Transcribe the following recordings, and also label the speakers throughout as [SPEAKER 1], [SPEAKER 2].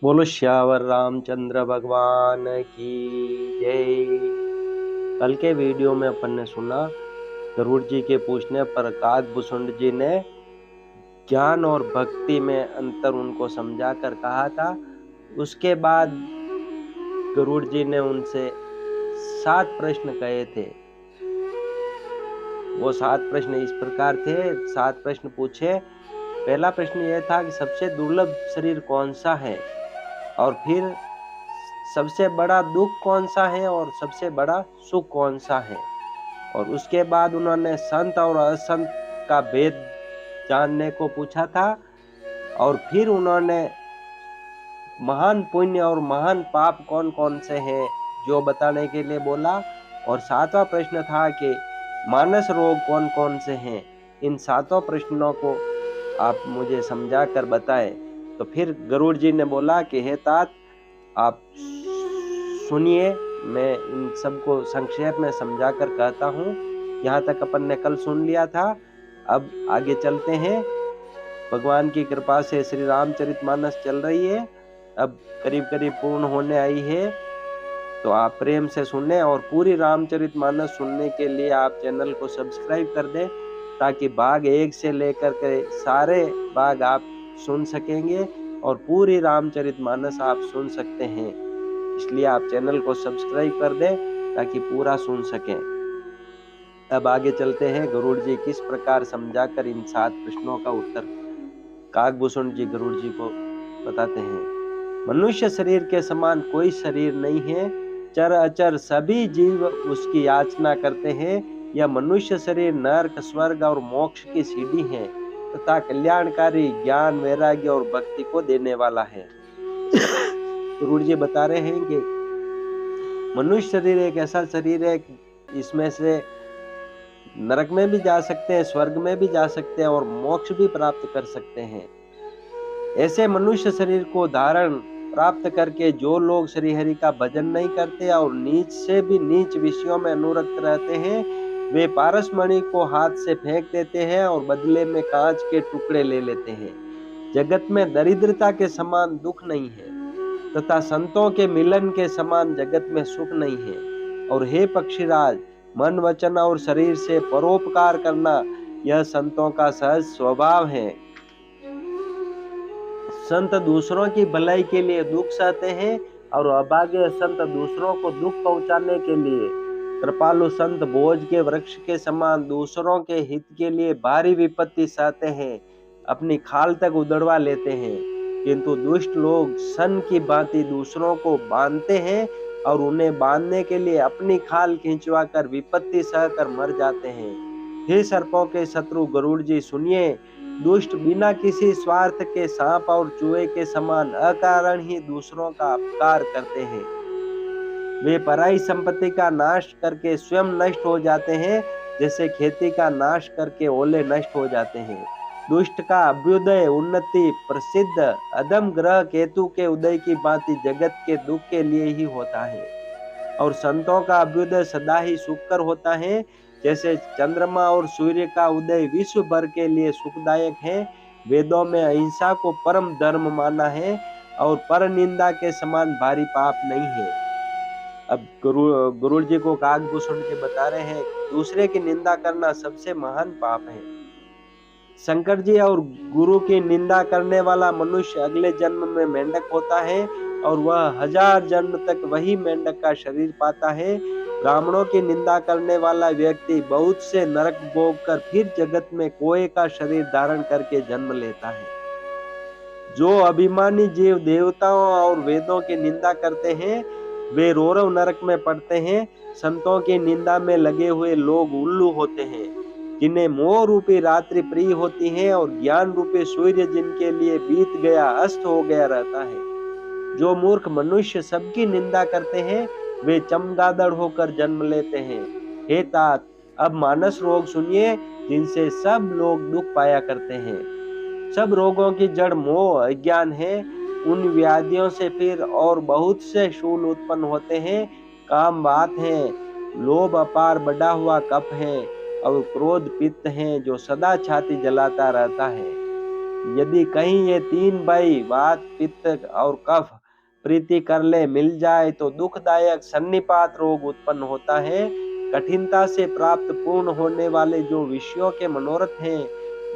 [SPEAKER 1] बोलो श्यावर रामचंद्र भगवान की जय। कल के वीडियो में अपन ने सुना, गरुड़ जी के पूछने पर काकभूषुंड जी ने ज्ञान और भक्ति में अंतर उनको समझा कर कहा था। उसके बाद गरुड़ जी ने उनसे 7 प्रश्न कहे थे। वो 7 प्रश्न इस प्रकार थे। 7 प्रश्न पूछे। पहला प्रश्न यह था कि सबसे दुर्लभ शरीर कौन सा है, और फिर सबसे बड़ा दुख कौन सा है और सबसे बड़ा सुख कौन सा है। और उसके बाद उन्होंने संत और असंत का भेद जानने को पूछा था। और फिर उन्होंने महान पुण्य और महान पाप कौन कौन से हैं जो बताने के लिए बोला। और 7वां प्रश्न था कि मानस रोग कौन कौन से हैं। इन 7 प्रश्नों को आप मुझे समझा कर बताएं। तो फिर गरुड़ जी ने बोला कि हे तात, आप सुनिए, मैं इन सबको संक्षेप में समझा कर कहता हूँ। यहाँ तक अपन ने कल सुन लिया था। अब आगे चलते हैं। भगवान की कृपा से श्री रामचरितमानस चल रही है, अब करीब करीब पूर्ण होने आई है। तो आप प्रेम से सुने, और पूरी रामचरितमानस सुनने के लिए आप चैनल को सब्सक्राइब कर दें, ताकि भाग 1 से लेकर के सारे भाग आप सुन सकेंगे और पूरी रामचरितमानस आप सुन सकते हैं। इसलिए आप चैनल को सब्सक्राइब कर दें ताकि पूरा सुन सकें। अब आगे चलते हैं, गरुड़ जी किस प्रकार समझाकर इन 7 प्रश्नों का उत्तर काकभूषुंड जी गरुड़ जी को बताते हैं। मनुष्य शरीर के समान कोई शरीर नहीं है। चर अचर सभी जीव उसकी याचना करते हैं। यह मनुष्य शरीर नरक, स्वर्ग और मोक्ष की सीढ़ी है तथा कल्याणकारी ज्ञान, वैराग्य और भक्ति को देने वाला है। गुरु जी बता रहे हैं कि मनुष्य शरीर एक ऐसा शरीर है कि इसमें से नरक में भी जा सकते हैं, स्वर्ग में भी जा सकते हैं और मोक्ष भी प्राप्त कर सकते हैं। ऐसे मनुष्य शरीर को धारण प्राप्त करके जो लोग श्री हरि का भजन नहीं करते और नीच से भी नीच विषयों में अनुरक्त रहते हैं, वे पारसमणि को हाथ से फेंक देते हैं और बदले में कांच के टुकड़े ले लेते हैं। जगत में दरिद्रता के समान दुख नहीं है तथा संतों के मिलन के समान जगत में सुख नहीं है। और हे पक्षीराज, मन, वचन और शरीर से परोपकार करना यह संतों का सहज स्वभाव है। संत दूसरों की भलाई के लिए दुख सहते हैं और अभागे संत दूसरों को दुख पहुंचाने के लिए कृपालु संत बोझ के वृक्ष के समान दूसरों के हित के लिए भारी विपत्ति सहते हैं, अपनी खाल तक उधड़वा लेते हैं। किंतु दुष्ट लोग सन की भांति दूसरों को बांधते हैं और उन्हें बांधने के लिए अपनी खाल खींचवा कर विपत्ति सहकर मर जाते हैं। हे सर्पों के शत्रु गरुड़ जी, सुनिए। दुष्ट बिना किसी स्वार्थ के सांप और चूहे के समान अकारण ही दूसरों का अपकार करते हैं। वे पराई संपत्ति का नाश करके स्वयं नष्ट हो जाते हैं, जैसे खेती का नाश करके ओले नष्ट हो जाते हैं। दुष्ट का अभ्युदय उन्नति प्रसिद्ध अधम ग्रह केतु के उदय की भांति जगत के दुख के लिए ही होता है। और संतों का अभ्युदय सदा ही सुखकर होता है, जैसे चंद्रमा और सूर्य का उदय विश्व भर के लिए सुखदायक है। वेदों में अहिंसा को परम धर्म माना है और पर निंदा के समान भारी पाप नहीं है। अब गुरु जी को काकभूषुंड जी बता रहे हैं, दूसरे की निंदा करना सबसे महान पाप है। शंकर जी और गुरु की निंदा करने वाला मनुष्य अगले जन्म में मेंढक होता है और वह 1000 जन्म तक वही मेंढक का शरीर पाता है। ब्राह्मणों की निंदा करने वाला व्यक्ति बहुत से नरक भोग कर फिर जगत में कोए का शरीर धारण करके जन्म लेता है। जो अभिमानी जीव देवताओं और वेदों की निंदा करते हैं, वे रौरव नरक में पड़ते हैं। संतों की निंदा में लगे हुए लोग उल्लू होते हैं, जिन्हें मोह रूपी रात्रि प्रिय होती है और ज्ञान रूपी सूर्य जिनके लिए बीत गया अस्त हो गया रहता है। जो मूर्ख मनुष्य सबकी निंदा करते हैं, वे चमगादड़ होकर जन्म लेते हैं। हे तात, अब मानस रोग सुनिए, जिनसे सब लोग दुख पाया करते हैं। सब रोगों की जड़ मोह अज्ञान है। उन व्याधियों से फिर और बहुत से शूल उत्पन्न होते हैं। काम बात है, लोभ अपार बढ़ा हुआ कफ है और क्रोध पित्त है जो सदा छाती जलाता रहता है। यदि कहीं ये तीन भय वात पित्त और कफ प्रीति कर ले मिल जाए तो दुखदायक सन्निपात रोग उत्पन्न होता है। कठिनता से प्राप्त पूर्ण होने वाले जो विषयों के मनोरथ हैं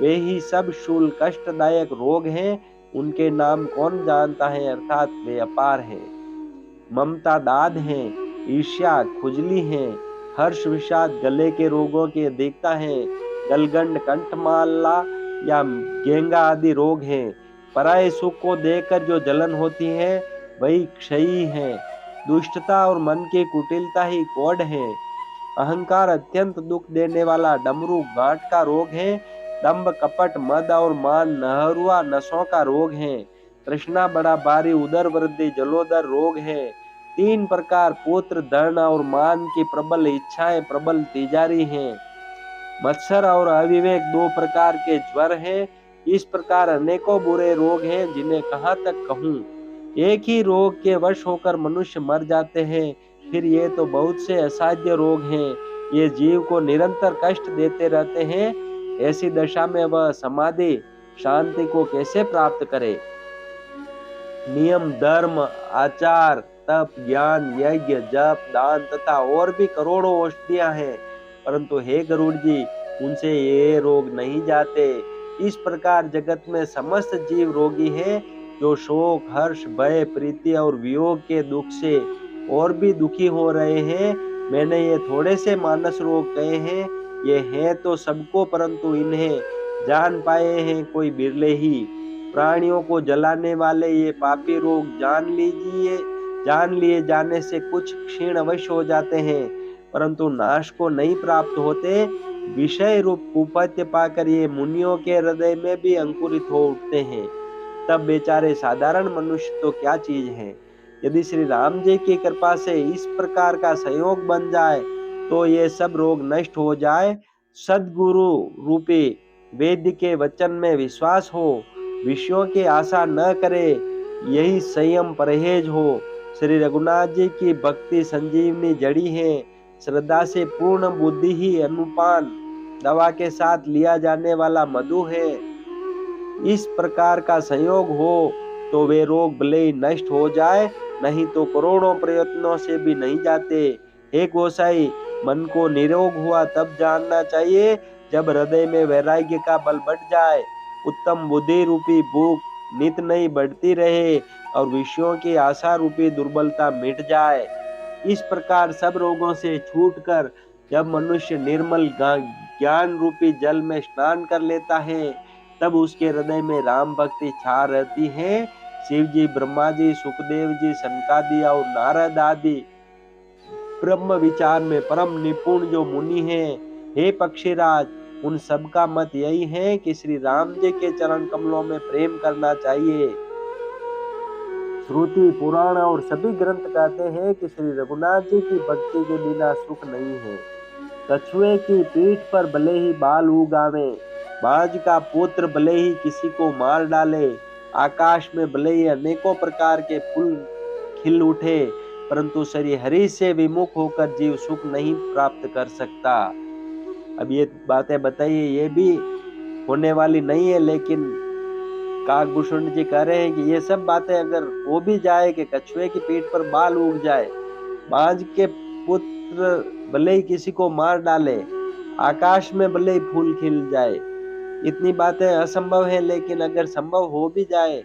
[SPEAKER 1] वे ही सब शूल कष्टदायक रोग हैं। उनके नाम कौन जानता है, अर्थात वे अपार हैं। ममता दाद है, ईर्ष्या खुजली है, हर्ष विषाद गले के रोगों की अधिकता है, गलगंड कंठमाला या गेंगा आदि रोग हैं। पराये सुख को देखकर जो जलन होती है वही क्षयी है। दुष्टता और मन की कुटिलता ही कोढ़ है। अहंकार अत्यंत दुख देने वाला डमरू गांठ का रोग है। दंभ कपट मद और मान नहरुआ नसों का रोग है। तृष्णा बड़ा भारी उदर वृद्धि जलोदर रोग है। तीन प्रकार पुत्र धन और मान की प्रबल इच्छाएं प्रबल तिजारी हैं। मत्सर और अविवेक दो प्रकार के ज्वर हैं। इस प्रकार अनेकों बुरे रोग हैं जिन्हें कहाँ तक कहूँ। एक ही रोग के वश होकर मनुष्य मर जाते हैं, फिर ये तो बहुत से असाध्य रोग हैं। ये जीव को निरंतर कष्ट देते रहते हैं। ऐसी दशा में वह समाधि शांति को कैसे प्राप्त करे। नियम धर्म आचार तप ज्ञान यज्ञ जप दान तथा और भी करोड़ों औषधियां हैं, परंतु हे गरुड़ जी उनसे ये रोग नहीं जाते। इस प्रकार जगत में समस्त जीव रोगी है, जो शोक हर्ष भय प्रीति और वियोग के दुख से और भी दुखी हो रहे हैं। मैंने ये थोड़े से मानस रोग कहे हैं, ये हैं तो सबको, परंतु इन्हें जान पाए हैं कोई बिरले ही। प्राणियों को जलाने वाले ये पापी रोग जान लिए जाने से कुछ क्षीण अवश्य हो जाते हैं, परंतु नाश को नहीं प्राप्त होते। विषय रूप कुपत्य पाकर ये मुनियों के हृदय में भी अंकुरित हो उठते हैं। तब बेचारे साधारण मनुष्य तो क्या चीज है। यदि श्री राम जी की कृपा से इस प्रकार का सहयोग बन जाए तो ये सब रोग नष्ट हो जाए। सद्गुरु रूपी वेद्य के वचन में विश्वास हो, विषयों की आशा न करे, यही संयम परहेज हो। श्री रघुनाथ जी की भक्ति संजीवनी जड़ी है। श्रद्धा से पूर्ण बुद्धि ही अनुपान दवा के साथ लिया जाने वाला मधु है। इस प्रकार का संयोग हो तो वे रोग भले ही नष्ट हो जाए, नहीं तो करोड़ों प्रयत्नों से भी नहीं जाते। हे गोसाई, मन को निरोग हुआ तब जानना चाहिए जब हृदय में वैराग्य का बल बढ़ जाए, उत्तम बुद्धि रूपी भूख नित नई बढ़ती रहे और विषयों की आशा रूपी दुर्बलता मिट जाए। इस प्रकार सब रोगों से छूटकर जब मनुष्य निर्मल ज्ञान रूपी जल में स्नान कर लेता है, तब उसके हृदय में राम भक्ति छा रहती है। शिव जी ब्रह्मा जी सुखदेव जी सनकादि और नारद आदि ब्रह्म विचार में परम निपुण जो मुनि हैं, हे पक्षीराज, उन सब का मत यही है कि श्री राम जी के चरण कमलों में प्रेम करना चाहिए। श्रुति पुराण और सभी ग्रंथ कहते हैं कि श्री रघुनाथ जी की भक्ति के बिना सुख नहीं है। कछुए की पीठ पर भले ही बाल उगावे, बाज का पुत्र भले ही किसी को मार डाले, आकाश में भले ही अनेकों प्रकार के फूल खिल उठे, परंतु श्री हरि से विमुख होकर जीव सुख नहीं प्राप्त कर सकता। अब ये बातें बताइए, ये भी होने वाली नहीं है, लेकिन काकभूषण जी कह रहे हैं कि ये सब बातें अगर हो भी जाए कि कछुए की पीठ पर बाल उग जाए, बाज के पुत्र भले ही किसी को मार डाले, आकाश में भले ही फूल खिल जाए, इतनी बातें असंभव है, लेकिन अगर संभव हो भी जाए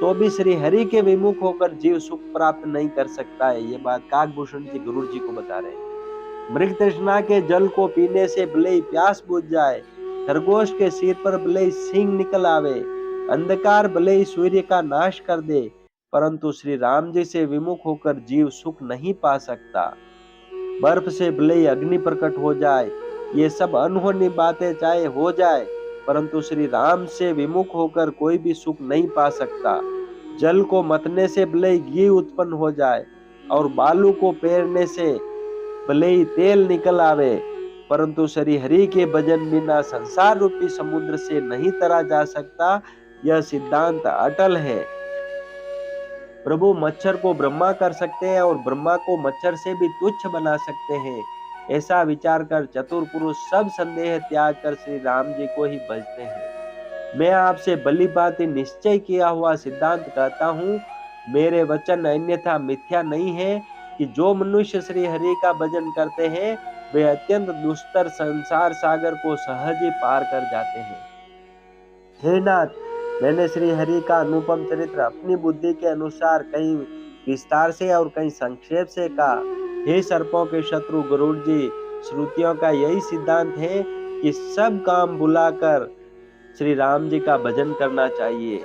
[SPEAKER 1] तो भी श्री हरि के विमुख होकर जीव सुख प्राप्त नहीं कर सकता है। ये बात काकभूषण जी गुरु जी को बता रहे हैं। मृग तृष्णा के जल को पीने से भले ही प्यास बुझ जाए, खरगोश के सिर पर भले ही सींग निकल आवे, अंधकार भले ही सूर्य का नाश कर दे, परंतु श्री राम जी से विमुख होकर जीव सुख नहीं पा सकता। बर्फ से भले ही अग्नि प्रकट हो जाए, ये सब अनहोनी बातें चाहे हो जाए, परंतु श्री राम से विमुख होकर कोई भी सुख नहीं पा सकता। जल को मतने से भले ही घी उत्पन्न हो जाए और बालू को पेरने से भले ही तेल निकल आवे, परंतु श्री हरि के भजन बिना संसार रूपी समुद्र से नहीं तरा जा सकता। यह सिद्धांत अटल है। प्रभु मच्छर को ब्रह्मा कर सकते हैं और ब्रह्मा को मच्छर से भी तुच्छ बना सकते हैं। ऐसा विचार कर चतुर पुरुष सब संदेह त्याग कर श्री राम जी को ही भजते हैं। मैं आपसे भली भांति निश्चय किया हुआ सिद्धांत कहता हूँ, मेरे वचन अन्यथा मिथ्या नहीं है कि जो मनुष्य श्री हरि का भजन करते हैं वे अत्यंत दुस्तर संसार सागर को सहज ही पार कर जाते हैं। हे नाथ, मैंने श्री हरि का अनुपम चरित्र अपनी बुद्धि के अनुसार कहीं विस्तार से और कहीं संक्षेप से कहा। हे सर्पों के शत्रु गरुड़ जी, श्रुतियों का यही सिद्धांत है कि सब काम भुलाकर श्री राम जी का भजन करना चाहिए।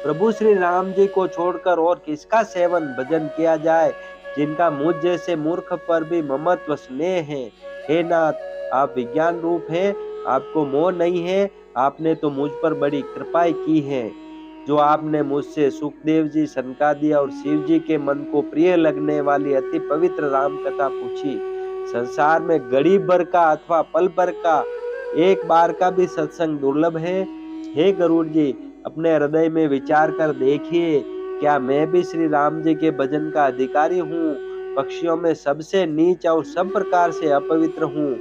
[SPEAKER 1] प्रभु श्री राम जी को छोड़कर और किसका सेवन भजन किया जाए, जिनका मुझ जैसे मूर्ख पर भी ममत्व स्नेह है। हे नाथ, आप विज्ञान रूप हैं, आपको मोह नहीं है। आपने तो मुझ पर बड़ी कृपा की है, जो आपने मुझसे सुखदेव जी, सनकादि और शिव जी के मन को प्रिय लगने वाली अति पवित्र राम कथा पूछी। संसार में घड़ी भर का अथवा पल भर का एक बार का भी सत्संग दुर्लभ है। हे गरुड़ जी, अपने हृदय में विचार कर देखिए, क्या मैं भी श्री राम जी के भजन का अधिकारी हूँ? पक्षियों में सबसे नीच और सब प्रकार से अपवित्र हूँ,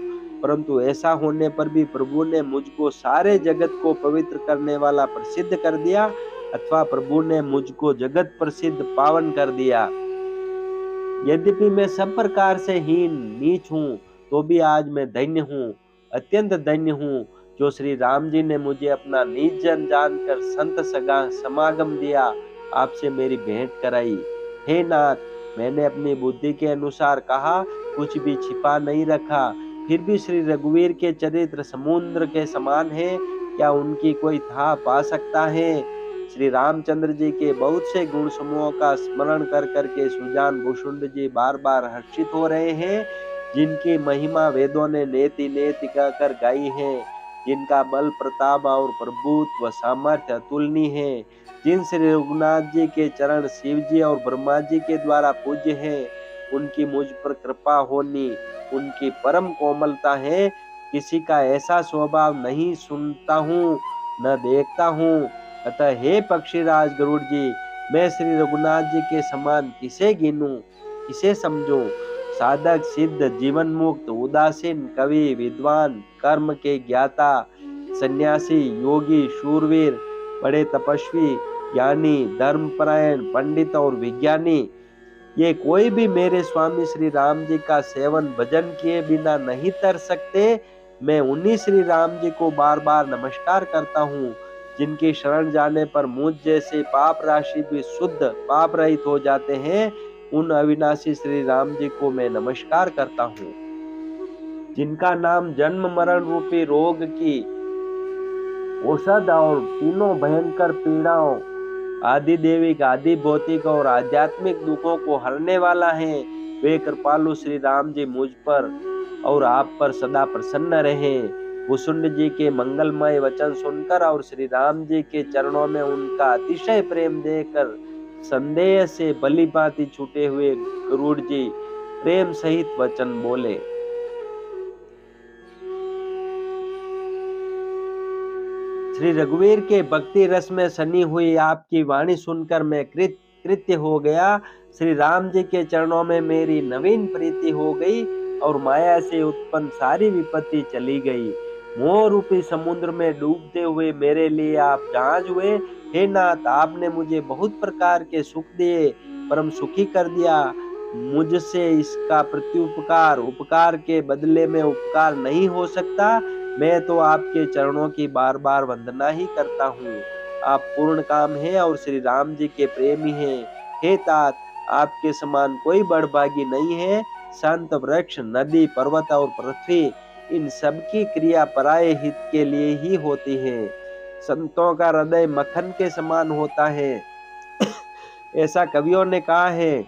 [SPEAKER 1] परंतु ऐसा होने पर भी प्रभु ने मुझको सारे जगत को पवित्र करने वाला प्रसिद्ध कर दिया, अथवा प्रभु ने मुझको जगत प्रसिद्ध पावन कर दिया। यद्यपि मैं सब प्रकार से हीन नीच हूँ, तो भी आज मैं धन्य हूँ, अत्यंत धन्य हूँ, जो श्री राम जी ने मुझे अपना नीच जन जानकर संत सगा समागम दिया, आपसे मेरी भेंट कराई। हे नाथ, मैंने अपनी बुद्धि के अनुसार कहा, कुछ भी छिपा नहीं रखा। फिर भी श्री रघुवीर के चरित्र समुद्र के समान है, क्या उनकी कोई था पा सकता है? श्री रामचंद्र जी के बहुत से गुण समूहों का स्मरण कर करके सुजान भुषुंड जी बार बार हर्षित हो रहे हैं, जिनकी महिमा वेदों ने नेति नेति कहकर गाई है, जिनका बल प्रताप और प्रभुत्व सामर्थ्य अतुलनीय है, जिन श्री रघुनाथ जी के चरण शिव जी और ब्रह्मा जी के द्वारा पूज्य है, उनकी मुझ पर कृपा होनी उनकी परम कोमलता है। किसी का ऐसा स्वभाव नहीं सुनता हूँ न देखता हूँ। अतः हे पक्षीराज गरुड़ जी, मैं श्री रघुनाथ जी के समान किसे गिनूं, किसे समझूं? साधक सिद्ध, जीवन मुक्त, उदासीन, कवि, विद्वान, कर्म के ज्ञाता, सन्यासी, योगी, शूरवीर, बड़े तपस्वी, ज्ञानी, धर्मपरायण, पंडित और विज्ञानी, ये कोई भी मेरे स्वामी श्री राम जी का सेवन भजन किए बिना नहीं तर सकते। मैं उन्हीं श्री राम जी को बार बार नमस्कार करता हूँ, जिनकी शरण जाने पर मुझ जैसे पाप राशि भी शुद्ध पाप रहित हो जाते हैं। उन अविनाशी श्री राम जी को मैं नमस्कार करता हूँ, जिनका नाम जन्म मरण रूपी रोग की औषध और तीनों भयंकर पीड़ाओं, आदि देविक, आदि भौतिक और आध्यात्मिक दुखों को हरने वाला है। वे कृपालु श्री राम जी मुझ पर और आप पर सदा प्रसन्न रहे। भुसुंड जी के मंगलमय वचन सुनकर और श्री राम जी के चरणों में उनका अतिशय प्रेम देकर संदेह से भली भांति छूटे हुए गरुड़ जी प्रेम सहित वचन बोले। श्री रघुवीर के भक्ति रस में सनी हुई आपकी वाणी सुनकर मैं कृत्य हो गया। श्री राम जी के चरणों में मेरी नवीन प्रीति हो गई और माया से उत्पन्न सारी विपत्ति चली गई। मोह रूपी समुद्र में डूबते हुए मेरे लिए आप जहाज हुए। हे नाथ, आपने मुझे बहुत प्रकार के सुख दिए, परम सुखी कर दिया। मुझसे इसका प्रत्युपकार उपकार के बदले में उपकार नहीं हो सकता। मैं तो आपके चरणों की बार बार वंदना ही करता हूँ। आप पूर्ण काम है और श्री राम जी के प्रेमी हैं। हे तात, आपके समान कोई बड़भागी नहीं है। संत, वृक्ष, नदी, पर्वत और पृथ्वी, इन सब की क्रिया पराये हित के लिए ही होती है। संतों का हृदय मक्खन के समान होता है, ऐसा कवियों ने कहा है,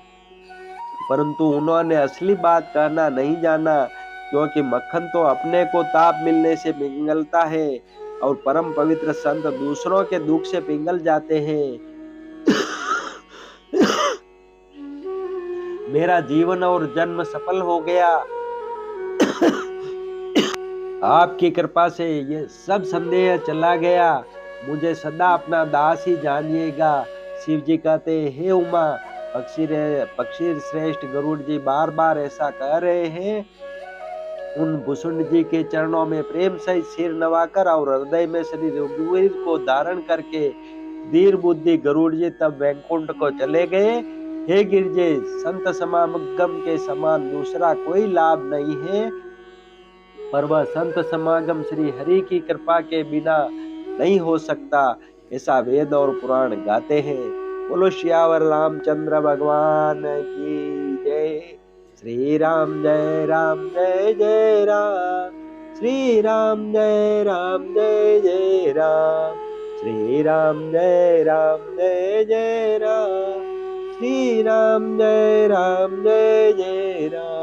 [SPEAKER 1] परंतु उन्होंने असली बात कहना नहीं जाना, क्योंकि मक्खन तो अपने को ताप मिलने से पिघलता है और परम पवित्र संत दूसरों के दुख से पिघल जाते हैं। मेरा जीवन और जन्म सफल हो गया। आपकी कृपा से ये सब संदेह चला गया। मुझे सदा अपना दास ही जानिएगा। शिव जी कहते, हे उमा, पक्षी श्रेष्ठ गरुड़ जी बार बार ऐसा कह रहे हैं, उन भुसुंड जी के चरणों में प्रेम सहित सिर नवाकर और हृदय में श्री रघुवीर को धारण करके धीर बुद्धि गरुड़ जी तब वैकुंठ को चले गए। हे गिरजे, संत समागम के समान दूसरा कोई लाभ नहीं है, पर वह संत समागम श्री हरि की कृपा के बिना नहीं हो सकता, ऐसा वेद और पुराण गाते हैं। बोलो श्यावर रामचंद्र भगवान की जय। श्री राम जय राम जय जय राम, श्री राम जय राम जय जय राम, श्री राम जय राम जय जय राम, श्री राम जय राम जय जय राम।